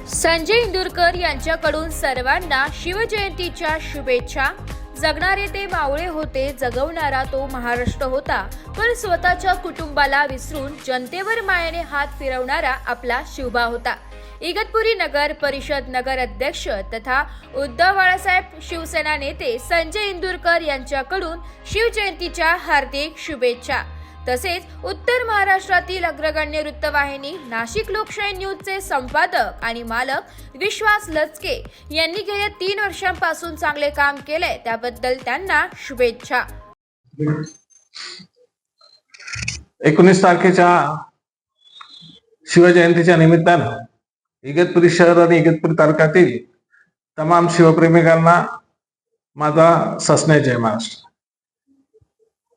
संजय इंदुरकर यांच्याकडून सर्वांना शिवजयंतीच्या शुभेच्छा। जगणारे ते मावळे होते, जगवणारा तो महाराष्ट्र होता, पण स्वतःच्या कुटुंबाला विसरून जनतेवर मायेने हात फिरवणारा आपला शिवबा होता। इगतपुरी नगर परिषद नगर अध्यक्ष तथा उद्धव बाळासाहेब शिवसेना नेते संजय इंदुरकर यांच्याकडून शिवजयंतीच्या हार्दिक शुभेच्छा। तसेच उत्तर महाराष्ट्रातील अग्रगण्य वृत्तवाहिनी नाशिक लोकशाही न्यूजचे संपादक आणि मालक विश्वास लचके यांनी गेल्या 3 वर्षांपासून चांगले काम केले, त्याबद्दल त्यांना शुभेच्छा। 19 तारखेच्या शिवजयंतीच्या निमित्तानं इगतपुरी शहर आणि इगतपुरी तालुक्यातील तमाम शिवप्रेमिकांना माझा सस्ने जय महाराष्ट्र।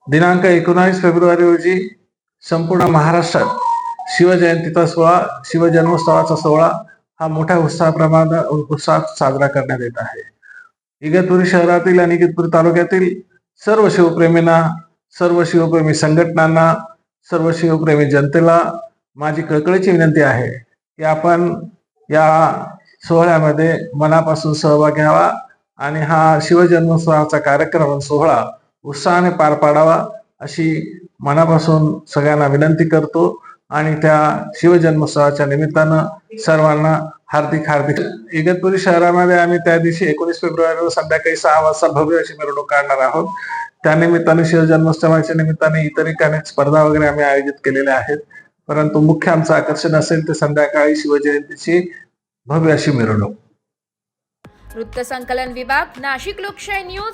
दिनांक 19 फेब्रुवारी रोजी संपूर्ण महाराष्ट्रात शिवजयंतीचा सोहळा, शिवजन्मोत्सवाचा सोहळा हा मोठ्या उत्साहात साजरा करण्यात येत आहे। इगतपुरी शहरातील आणि इगतपुरी तालुक्यातील सर्व शिवप्रेमींना, सर्व शिवप्रेमी संघटनांना, सर्व शिवप्रेमी जनतेला माझी कळकळीची विनंती आहे की आपण या सोहळ्यामध्ये मनापासून सहभाग घ्यावा आणि हा शिवजन्मोत्सवाचा कार्यक्रम सोहळा उत्साहाने पार पाडावा अशी मनापासून सगळ्यांना विनंती करतो। आणि त्या शिवजन्मोत्सवाच्या निमित्तानं सर्वांना हार्दिक इगतपुरी शहरामध्ये आम्ही त्या दिवशी 19 फेब्रुवारीला संध्याकाळी 6 वाजता भव्य अशी मिरवणूक काढणार आहोत। त्या निमित्ताने शिवजन्मोत्सवाच्या निमित्ताने इतरही अनेक स्पर्धा वगैरे आम्ही आयोजित केलेल्या आहेत, परंतु मुख्य आमचं आकर्षण असेल ते संध्याकाळी शिवजयंतीची भव्य अशी मिरवणूक। वृत्त संकलन विभाग, नाशिक लोकशाही न्यूज।